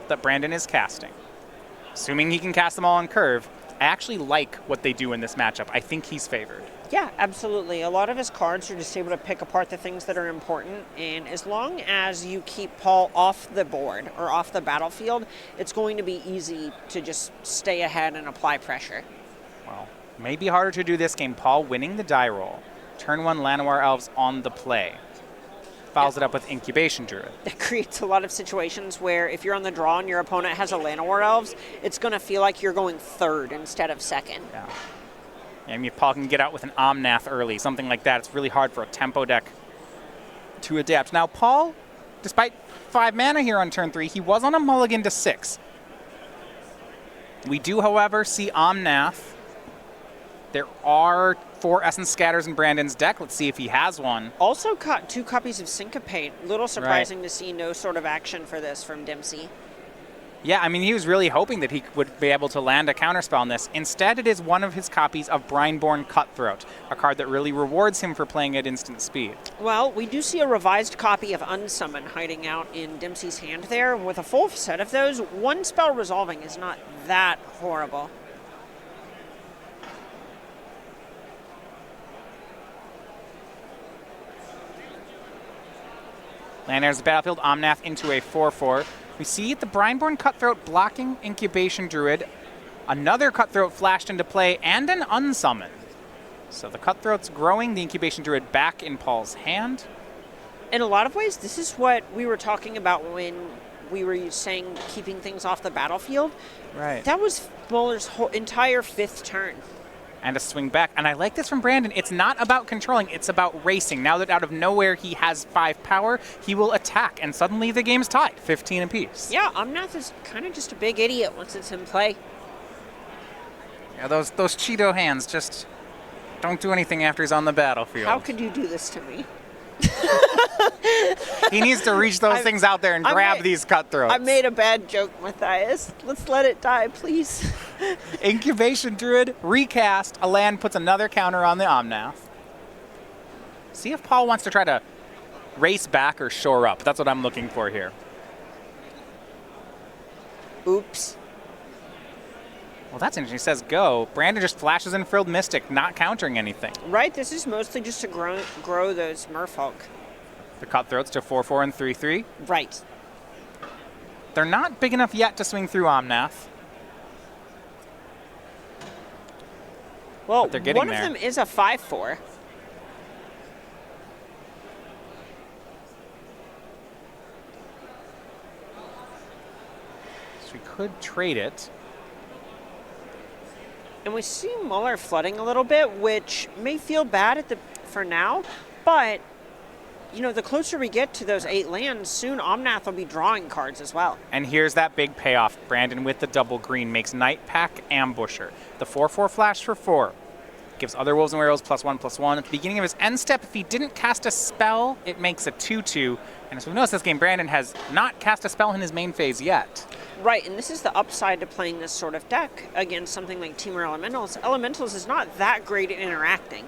up that Brandon is casting. Assuming he can cast them all on curve, I actually like what they do in this matchup. I think he's favored. Yeah, absolutely. A lot of his cards are just able to pick apart the things that are important, and as long as you keep Paul off the board or off the battlefield, it's going to be easy to just stay ahead and apply pressure. Well, maybe harder to do this game. Paul winning the die roll. Turn 1 Llanowar Elves on the play. Follows it up with Incubation Druid. That creates a lot of situations where if you're on the draw and your opponent has a Llanowar Elves, it's going to feel like you're going third instead of second. Yeah. I mean, if Paul can get out with an Omnath early, something like that, it's really hard for a tempo deck to adapt. Now, Paul, despite 5 mana here on turn 3, he was on a mulligan to 6. We do, however, see Omnath. There are 4 Essence Scatters in Brandon's deck. Let's see if he has one. Also caught 2 copies of Syncopate. Little surprising to see no sort of action for this from Dempsey. Yeah, I mean, he was really hoping that he would be able to land a counterspell on this. Instead, it is one of his copies of Brineborn Cutthroat, a card that really rewards him for playing at instant speed. Well, we do see a revised copy of Unsummon hiding out in Dempsey's hand there. With a full set of those, 1 spell resolving is not that horrible. Land enters the battlefield, Omnath into a 4/4. We see the Brineborn Cutthroat blocking Incubation Druid. Another Cutthroat flashed into play, and an Unsummon. So the Cutthroat's growing, the Incubation Druid back in Paul's hand. In a lot of ways, this is what we were talking about when we were saying keeping things off the battlefield. Right. That was Muller's whole entire 5th turn. And a swing back. And I like this from Brandon. It's not about controlling, it's about racing. Now that out of nowhere he has 5 power, he will attack, and suddenly the game's tied, 15 apiece. Yeah, Omnath is kind of just a big idiot once it's in play. Yeah, those Cheeto hands just don't do anything after he's on the battlefield. How could you do this to me? He needs to reach those things out there and grab these Cutthroats. I made a bad joke, Matthias. Let's let it die, please. Incubation Druid, recast. A land puts another counter on the Omnath. See if Paul wants to try to race back or shore up. That's what I'm looking for here. Oops. Well, that's interesting. He says go. Brandon just flashes in Frilled Mystic, not countering anything. Right, this is mostly just to grow those merfolk. The Cutthroats to 4/4 and 3/3. Right. They're not big enough yet to swing through Omnath. Well, but they're getting one there. of them is a 5/4. So we could trade it. And we see Muller flooding a little bit, which may feel bad for now, but you know, the closer we get to those 8 lands, soon Omnath will be drawing cards as well. And here's that big payoff. Brandon with the double green makes Night Pack Ambusher. The 4/4 flash for 4. Gives other Wolves and Werewolves +1/+1. At the beginning of his end step, if he didn't cast a spell, it makes a 2/2. And as we notice this game, Brandon has not cast a spell in his main phase yet. Right, and this is the upside to playing this sort of deck against something like Temur Elementals. Elementals is not that great at interacting.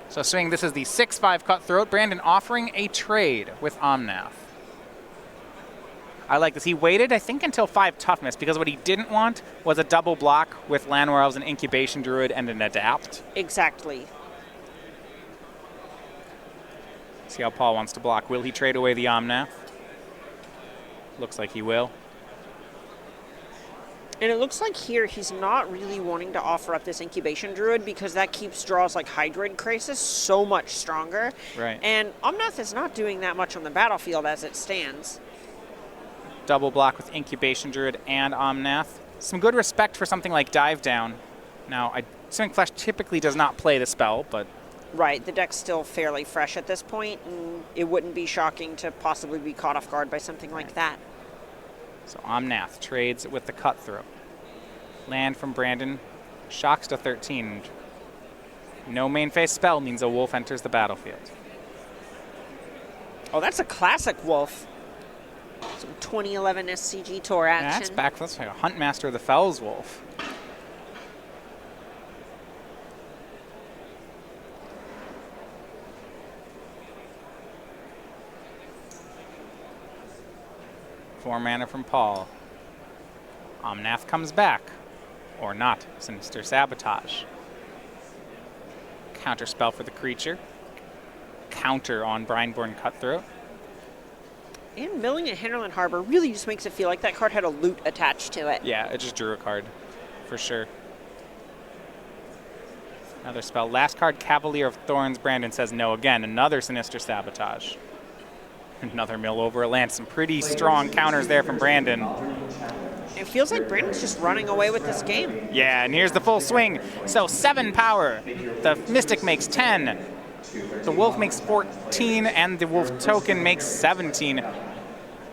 So swing, this is the 6/5 Cutthroat. Brandon offering a trade with Omnath. I like this. He waited, I think, until 5 Toughness, because what he didn't want was a double block with Llanowar Elves, an Incubation Druid, and an Adapt. Exactly. See how Paul wants to block. Will he trade away the Omnath? Looks like he will. And it looks like here he's not really wanting to offer up this Incubation Druid because that keeps draws like Hydroid Crisis so much stronger. Right. And Omnath is not doing that much on the battlefield as it stands. Double block with Incubation Druid and Omnath. Some good respect for something like Dive Down. Now, Simic Flash typically does not play the spell, but... Right, the deck's still fairly fresh at this point, and it wouldn't be shocking to possibly be caught off guard by something like that. So Omnath trades with the Cutthroat. Land from Brandon, shocks to 13. No main phase spell means a wolf enters the battlefield. Oh, that's a classic wolf. Some 2011 SCG Tour action. Yeah, that's like a Huntmaster of the Fells Wolf. 4 mana from Paul. Omnath comes back. Or not. Sinister Sabotage. Counter spell for the creature. Counter on Brineborn Cutthroat. And milling at Hinterland Harbor really just makes it feel like that card had a loot attached to it. Yeah, it just drew a card. For sure. Another spell. Last card, Cavalier of Thorns. Brandon says no again. Another Sinister Sabotage. Another mill over a land. Some pretty strong counters there from Brandon. It feels like Brandon's just running away with this game. Yeah, and here's the full swing. So 7 power. The Mystic makes 10. The Wolf makes 14, and the Wolf token makes 17.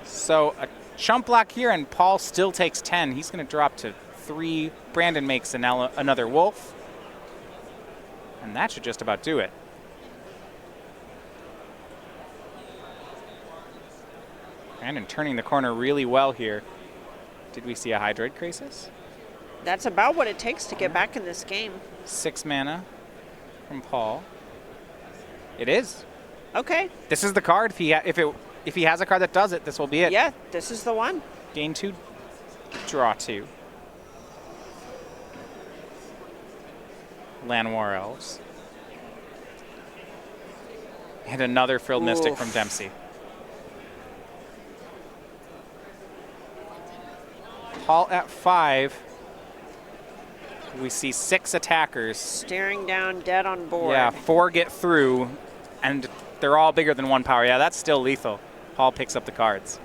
So a chump block here, and Paul still takes 10. He's going to drop to 3. Brandon makes another Wolf. And that should just about do it. Brandon turning the corner really well here. Did we see a Hydroid Crisis? That's about what it takes to get back in this game. 6 mana from Paul. It is. Okay. This is the card. If he has a card that does it, this will be it. Yeah, this is the one. Gain 2, draw 2. Llanowar Elves. And another Frilled Mystic from Dempsey. Paul at 5. We see 6 attackers. Staring down, dead on board. Yeah, 4 get through, and they're all bigger than 1 power. Yeah, that's still lethal. Paul picks up the cards.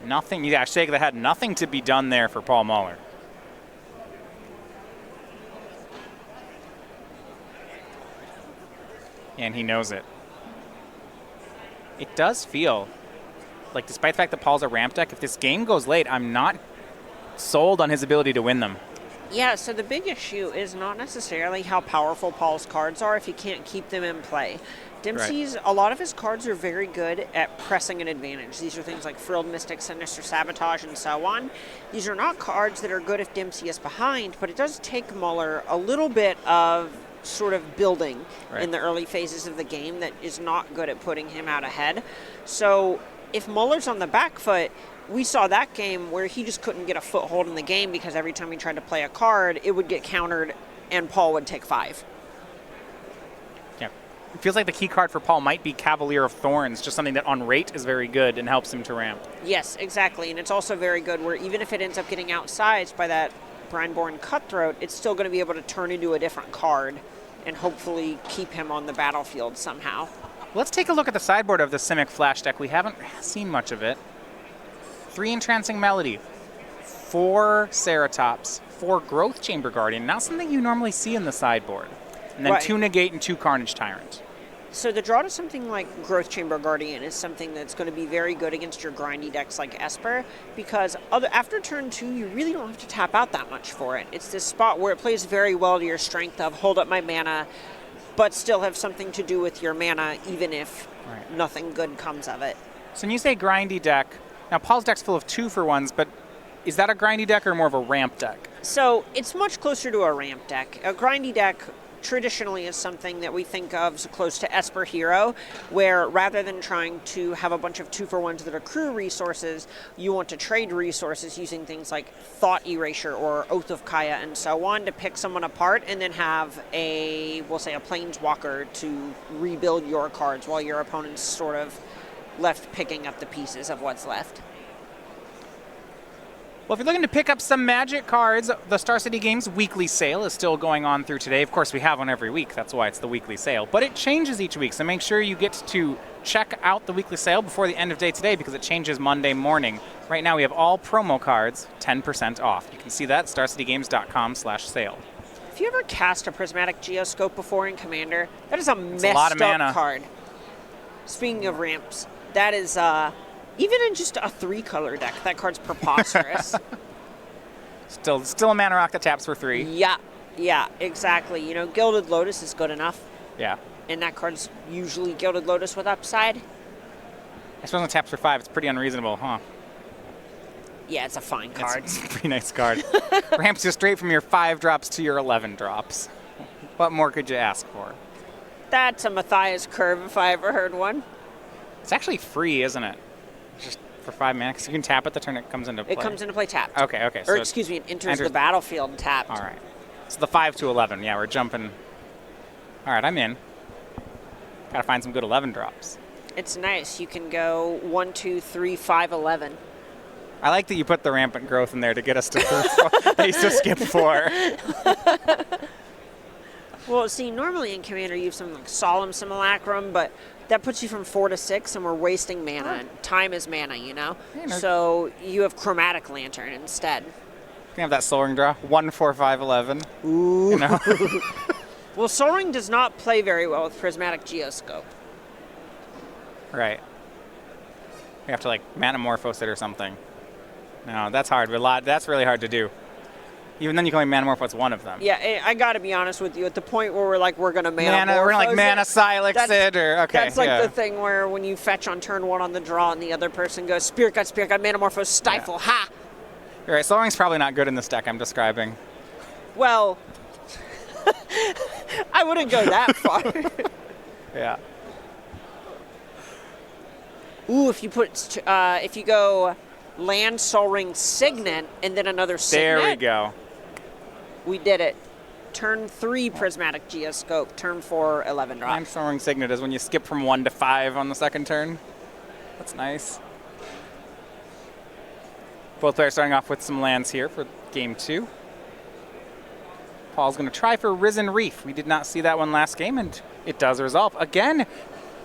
Nothing, yeah, shake of the head. Nothing to be done there for Paul Muller. And he knows it. It does feel like, despite the fact that Paul's a ramp deck, if this game goes late, I'm not sold on his ability to win them. Yeah, so the big issue is not necessarily how powerful Paul's cards are if he can't keep them in play. Dempsey's, a lot of his cards are very good at pressing an advantage. These are things like Frilled Mystic, Sinister Sabotage, and so on. These are not cards that are good if Dempsey is behind, but it does take Muller a little bit of sort of building in the early phases of the game that is not good at putting him out ahead. So if Muller's on the back foot, we saw that game where he just couldn't get a foothold in the game because every time he tried to play a card, it would get countered and Paul would take 5. Yeah. It feels like the key card for Paul might be Cavalier of Thorns, just something that on rate is very good and helps him to ramp. Yes, exactly. And it's also very good where even if it ends up getting outsized by that Brineborn Cutthroat, it's still going to be able to turn into a different card and hopefully keep him on the battlefield somehow. Let's take a look at the sideboard of the Simic Flash deck. We haven't seen much of it. 3 Entrancing Melody, 4 Ceratops, 4 Growth Chamber Guardian, not something you normally see in the sideboard. And then 2 Negate and 2 Carnage Tyrant. So the draw to something like Growth Chamber Guardian is something that's going to be very good against your grindy decks like Esper, because after turn 2, you really don't have to tap out that much for it. It's this spot where it plays very well to your strength of hold up my mana, but still have something to do with your mana, even if nothing good comes of it. So when you say grindy deck, now Paul's deck's full of 2-for-1s, but is that a grindy deck or more of a ramp deck? So it's much closer to a ramp deck. A grindy deck traditionally is something that we think of as close to Esper Hero, where rather than trying to have a bunch of 2-for-1s that accrue resources, you want to trade resources using things like Thought Erasure or Oath of Kaya and so on to pick someone apart and then have we'll say a Planeswalker to rebuild your cards while your opponent's sort of left picking up the pieces of what's left. Well, if you're looking to pick up some Magic cards, the Star City Games weekly sale is still going on through today. Of course, we have one every week. That's why it's the weekly sale. But it changes each week, so make sure you get to check out the weekly sale before the end of day today because it changes Monday morning. Right now, we have all promo cards 10% off. You can see that at starcitygames.com/sale. Have you ever cast a Prismatic Geoscope before in Commander? That is a messed lot of up mana. card. Speaking of ramps, that is... even in just a 3-color deck, that card's preposterous. Still a mana rock that taps for 3. Yeah, exactly. You know, Gilded Lotus is good enough. Yeah. And that card's usually Gilded Lotus with upside. I suppose when it taps for 5, it's pretty unreasonable, huh? Yeah, it's a fine card. It's a pretty nice card. Ramps you straight from your 5 drops to your 11 drops. What more could you ask for? That's a Matthias curve if I ever heard one. It's actually free, isn't it? Just For 5 mana, because you can tap it the turn it comes into play. It comes into play tapped. Okay. Or excuse me, it enters the battlefield tapped. All right. So the 5 to 11. Yeah, we're jumping. All right, I'm in. Gotta find some good 11 drops. It's nice. You can go 1, 2, 3, 5, 11. I like that you put the rampant growth in there to get us to they used to skip 4. Well, see, normally in Commander you have something like Solemn Simulacrum, but that puts you from 4 to 6, and we're wasting mana. And time is mana, you know? So you have Chromatic Lantern instead. You can have that Soul Ring draw. 1, 4, 5, 11. Ooh. You know? Well, Soul Ring does not play very well with Prismatic Geoscope. Right. We have to, like, Manamorphose it or something. No, that's hard. That's really hard to do. Even then, you can only Manamorphose one of them. Yeah, I got to be honest with you. At the point where we're going to Manamorphose we're going to, like, Mana Silex it, or, okay. That's like the thing where when you fetch on turn 1 on the draw and the other person goes, Spirit Guide, Manamorphose, Stifle, ha! You're right, Soul Ring's probably not good in this deck I'm describing. Well, I wouldn't go that far. Yeah. Ooh, if you go land, Soul Ring, Signet, and then another Signet. There we go. We did it. Turn 3, Prismatic Geoscope. Turn 4, 11 drop. Land, Soul Ring, Signet is when you skip from 1 to 5 on the second turn. That's nice. Both players starting off with some lands here for game 2. Paul's going to try for Risen Reef. We did not see that one last game, and it does resolve. Again,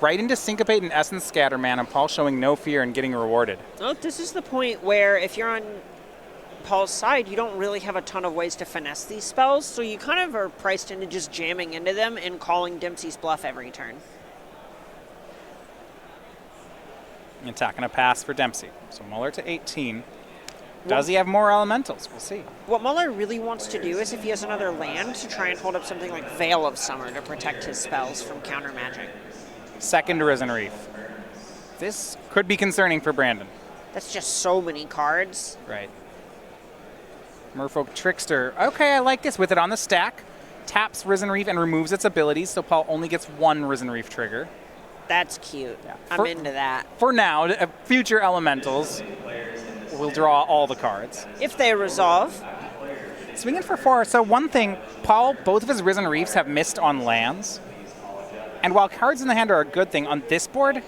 right into Syncopate and Essence Scatter mana. Paul showing no fear and getting rewarded. Well, this is the point where if you're on Paul's side, you don't really have a ton of ways to finesse these spells, so you kind of are priced into just jamming into them and calling Dempsey's bluff every turn. Attacking a pass for Dempsey. So Muller to 18. Does he have more elementals? We'll see. What Muller really wants to do is, if he has another land, to try and hold up something like Veil of Summer to protect his spells from counter magic. Second Risen Reef. This could be concerning for Brandon. That's just so many cards. Right. Merfolk Trickster. Okay, I like this. With it on the stack, taps Risen Reef and removes its abilities, so Paul only gets 1 Risen Reef trigger. That's cute. Yeah. I'm into that. For now, future elementals will draw all the cards. If they resolve. Swinging for 4. So one thing, Paul, both of his Risen Reefs have missed on lands. And while cards in the hand are a good thing, on this board,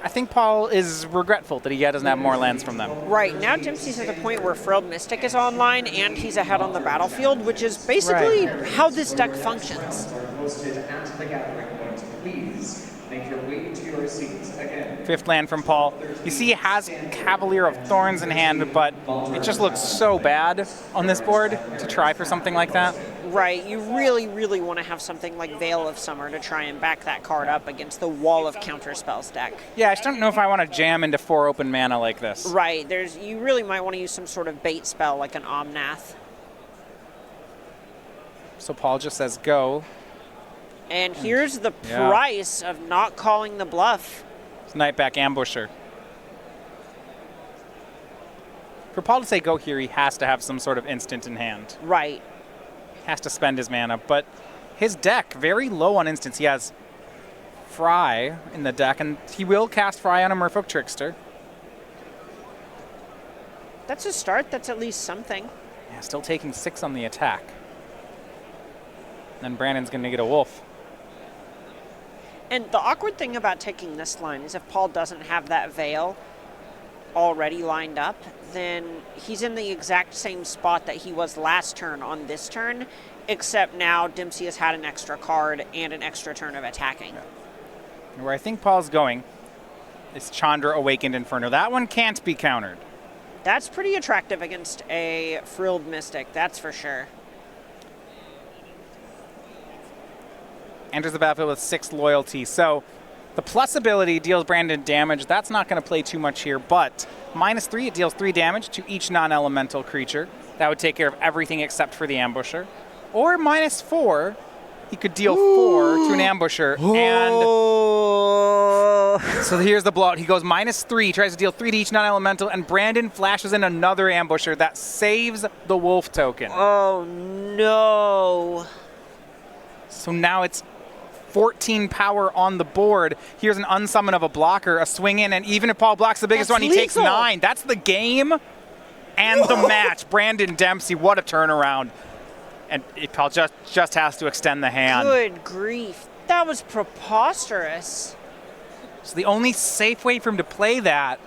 I think Paul is regretful that he doesn't have more lands from them. Right. Now Dempsey's at the point where Frilled Mystic is online and he's ahead on the battlefield, which is basically how this deck functions. Fifth land from Paul. You see he has Cavalier of Thorns in hand, but it just looks so bad on this board to try for something like that. Right, you really, really want to have something like Veil of Summer to try and back that card up against the wall of counterspells deck. Yeah, I just don't know if I want to jam into 4 open mana like this. Right, you really might want to use some sort of bait spell like an Omnath. So Paul just says go. And here's the price of not calling the bluff. It's Nightback Ambusher. For Paul to say go here, he has to have some sort of instant in hand. Right. Has to spend his mana, but his deck, very low on instants. He has Fry in the deck, and he will cast Fry on a Merfolk Trickster. That's a start. That's at least something. Yeah, still taking 6 on the attack. Then Brandon's going to get a Wolf. And the awkward thing about taking this line is if Paul doesn't have that Veil already lined up, then he's in the exact same spot that he was last turn on this turn, except now Dempsey has had an extra card and an extra turn of attacking. Yeah. Where I think Paul's going is Chandra Awakened Inferno. That one can't be countered. That's pretty attractive against a Frilled Mystic, that's for sure. Enters the battlefield with 6 loyalty. So the plus ability deals Brandon damage. That's not going to play too much here, but -3, it deals 3 damage to each non-elemental creature. That would take care of everything except for the Ambusher. Or -4, he could deal 4 to an Ambusher. And so here's the blowout. He goes -3, tries to deal 3 to each non-elemental, and Brandon flashes in another Ambusher that saves the Wolf token. Oh, no. So now it's 14 power on the board. Here's an unsummon of a blocker, a swing in, and even if Paul blocks the biggest That's one, he takes lethal. 9. That's the game and the match. Brandon Dempsey, what a turnaround. And Paul just has to extend the hand. Good grief. That was preposterous. So the only safe way for him to play that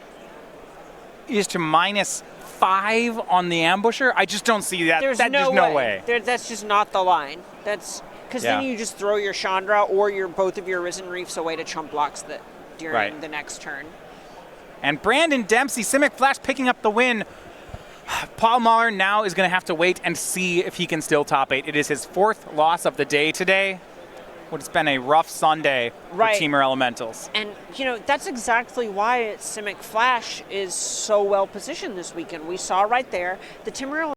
is to -5 on the ambusher. I just don't see that. There's no way. That's just not the line. That's because then you just throw your Chandra or both of your Risen Reefs away to chump blocks during the next turn. And Brandon Dempsey, Simic Flash picking up the win. Paul Muller now is going to have to wait and see if he can still top 8. It is his 4th loss of the day today. It's been a rough Sunday for Teamer Elementals. And, that's exactly why Simic Flash is so well positioned this weekend. We saw right there the Teamer